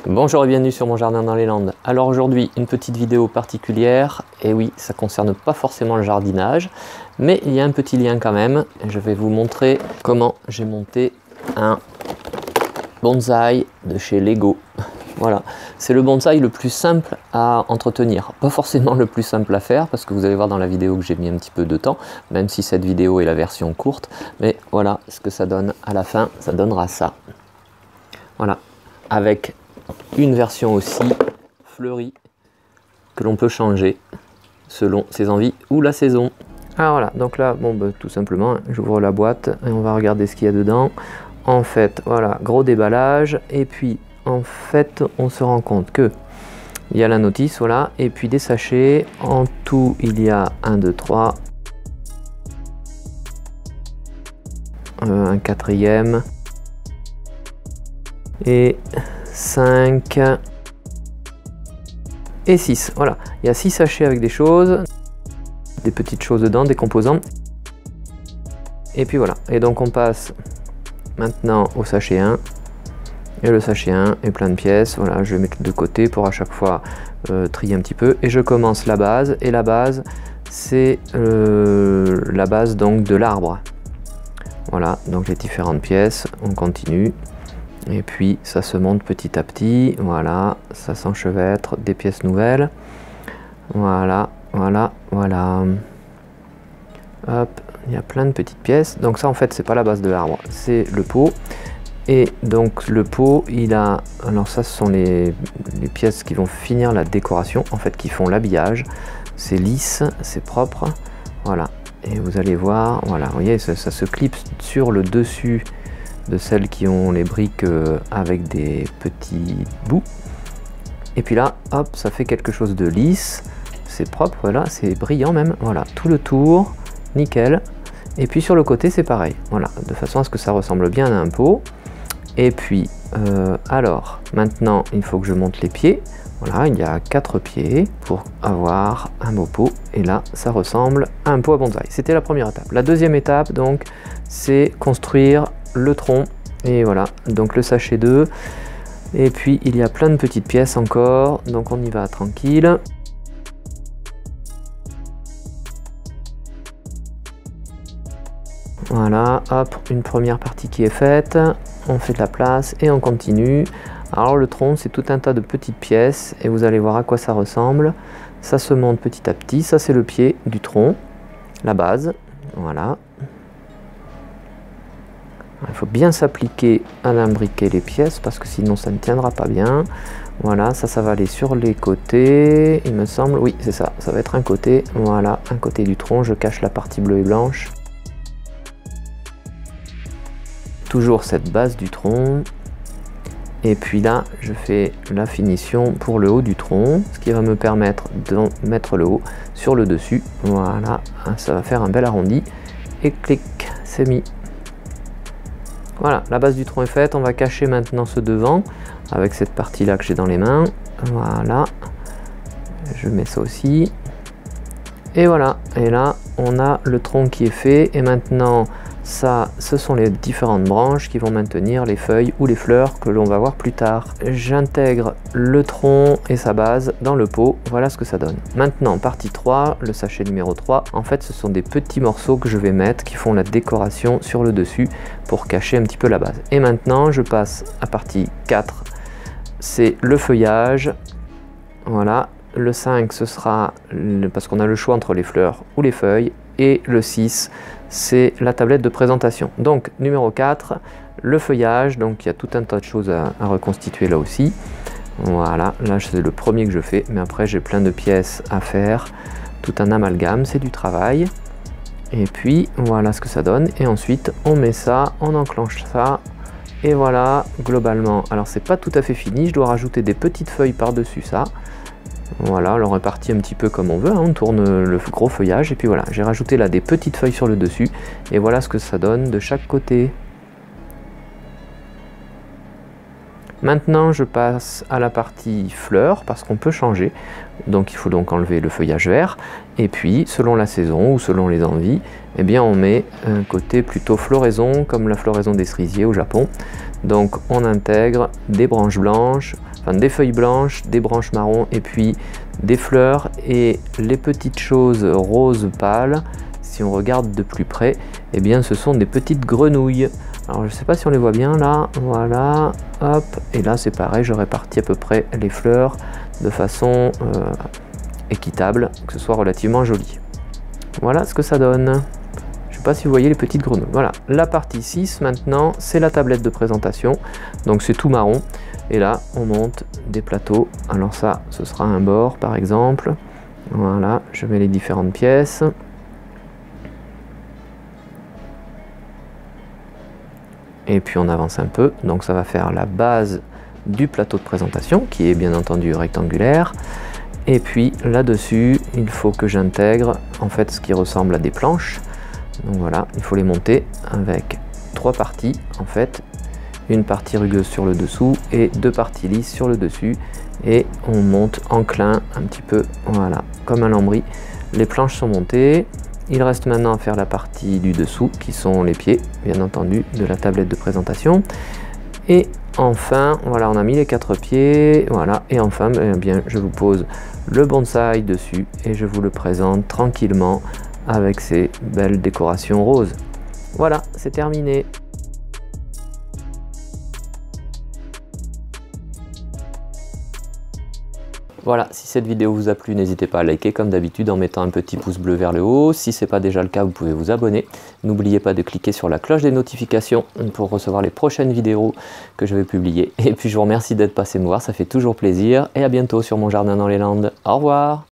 Bonjour et bienvenue sur mon jardin dans les Landes. Alors aujourd'hui une petite vidéo particulière, et oui ça concerne pas forcément le jardinage, mais il y a un petit lien quand même. Je vais vous montrer comment j'ai monté un bonsaï de chez Lego. Voilà, c'est le bonsaï le plus simple à entretenir, pas forcément le plus simple à faire, parce que vous allez voir dans la vidéo que j'ai mis un petit peu de temps, même si cette vidéo est la version courte, mais voilà ce que ça donne à la fin, ça donnera ça. Voilà, avec une version aussi fleurie que l'on peut changer selon ses envies ou la saison. Ah voilà, donc là, bon, tout simplement, j'ouvre la boîte et on va regarder ce qu'il y a dedans. En fait, voilà, gros déballage, et puis en fait, on se rend compte que il y a la notice, voilà, et puis des sachets. En tout, il y a 1, 2, 3, un quatrième et 5 et 6. Voilà, il y a 6 sachets avec des choses, des petites choses dedans, des composants. Et puis voilà, et donc on passe maintenant au sachet 1. Et le sachet 1 est plein de pièces. Voilà, je vais mettre de côté pour à chaque fois trier un petit peu. Et je commence la base, et la base c'est la base donc de l'arbre. Voilà, donc les différentes pièces, on continue. Et puis ça se monte petit à petit, voilà, ça s'enchevêtre, des pièces nouvelles. Voilà, voilà, voilà. Hop, il y a plein de petites pièces. Donc ça en fait c'est pas la base de l'arbre, c'est le pot. Et donc le pot, il a, alors ça ce sont les pièces qui vont finir la décoration, en fait qui font l'habillage. C'est lisse, c'est propre, voilà. Et vous allez voir, voilà, vous voyez, ça se clipse sur le dessus de celles qui ont les briques avec des petits bouts. Et puis là, hop, ça fait quelque chose de lisse, c'est propre, voilà, c'est brillant même, voilà, tout le tour, nickel. Et puis sur le côté, c'est pareil, voilà, de façon à ce que ça ressemble bien à un pot. Et puis, alors, maintenant, il faut que je monte les pieds. Voilà, il y a 4 pieds pour avoir un beau pot. Et là, ça ressemble à un pot à bonsaï. C'était la première étape. La deuxième étape, donc, c'est construire le tronc. Et voilà, donc le sachet 2. Et puis, il y a plein de petites pièces encore. Donc, on y va tranquille. Voilà, hop, une première partie qui est faite. On fait de la place et on continue. Alors le tronc, c'est tout un tas de petites pièces et vous allez voir à quoi ça ressemble. Ça se monte petit à petit. Ça, c'est le pied du tronc, la base. Voilà. Il faut bien s'appliquer à imbriquer les pièces parce que sinon ça ne tiendra pas bien. Voilà, ça va aller sur les côtés, il me semble. Oui, c'est ça, ça va être un côté. Voilà, un côté du tronc. Je cache la partie bleue et blanche. Toujours cette base du tronc. Et puis là, je fais la finition pour le haut du tronc, ce qui va me permettre de mettre le haut sur le dessus. Voilà, ça va faire un bel arrondi. Et clic, c'est mis. Voilà, la base du tronc est faite. On va cacher maintenant ce devant avec cette partie-là que j'ai dans les mains. Voilà, je mets ça aussi. Et voilà, et là, on a le tronc qui est fait. Et maintenant, ça, ce sont les différentes branches qui vont maintenir les feuilles ou les fleurs que l'on va voir plus tard. J'intègre le tronc et sa base dans le pot. Voilà ce que ça donne. Maintenant, partie 3, le sachet numéro 3. En fait, ce sont des petits morceaux que je vais mettre qui font la décoration sur le dessus pour cacher un petit peu la base. Et maintenant, je passe à partie 4. C'est le feuillage. Voilà. Le 5, ce sera, parce qu'on a le choix entre les fleurs ou les feuilles. Et le 6, c'est la tablette de présentation. Donc numéro 4, le feuillage. Donc il y a tout un tas de choses à reconstituer là aussi. Voilà, là c'est le premier que je fais, mais après j'ai plein de pièces à faire, tout un amalgame, c'est du travail. Et puis voilà ce que ça donne. Et ensuite on met ça, on enclenche ça. Et voilà, globalement, alors c'est pas tout à fait fini, je dois rajouter des petites feuilles par-dessus ça. Voilà, on le répartit un petit peu comme on veut, hein. On tourne le gros feuillage et puis voilà, j'ai rajouté là des petites feuilles sur le dessus et voilà ce que ça donne de chaque côté. Maintenant je passe à la partie fleurs parce qu'on peut changer, donc il faut donc enlever le feuillage vert et puis selon la saison ou selon les envies, eh bien on met un côté plutôt floraison comme la floraison des cerisiers au Japon. Donc on intègre des branches blanches, enfin des feuilles blanches, des branches marron et puis des fleurs, et les petites choses roses pâles, si on regarde de plus près, eh bien ce sont des petites grenouilles. Alors je sais pas si on les voit bien là, voilà, hop, et là c'est pareil, je répartis à peu près les fleurs de façon équitable, que ce soit relativement joli. Voilà ce que ça donne. Je sais pas si vous voyez les petites grenouilles. Voilà, la partie 6 maintenant, c'est la tablette de présentation. Donc c'est tout marron. Et là, on monte des plateaux. Alors ça, ce sera un bord par exemple. Voilà, je mets les différentes pièces. Et puis on avance un peu. Donc ça va faire la base du plateau de présentation, qui est bien entendu rectangulaire. Et puis là-dessus, il faut que j'intègre en fait ce qui ressemble à des planches. Donc voilà, il faut les monter avec 3 parties en fait. Une partie rugueuse sur le dessous et 2 parties lisses sur le dessus. Et on monte en clin un petit peu, voilà, comme un lambris. Les planches sont montées. Il reste maintenant à faire la partie du dessous, qui sont les pieds, bien entendu, de la tablette de présentation. Et enfin, voilà, on a mis les 4 pieds, voilà, et enfin, eh bien, je vous pose le bonsaï dessus et je vous le présente tranquillement avec ces belles décorations roses. Voilà, c'est terminé. Voilà, si cette vidéo vous a plu, n'hésitez pas à liker comme d'habitude en mettant un petit pouce bleu vers le haut. Si ce n'est pas déjà le cas, vous pouvez vous abonner. N'oubliez pas de cliquer sur la cloche des notifications pour recevoir les prochaines vidéos que je vais publier. Et puis je vous remercie d'être passé me voir, ça fait toujours plaisir. Et à bientôt sur Mon Jardin dans les Landes. Au revoir!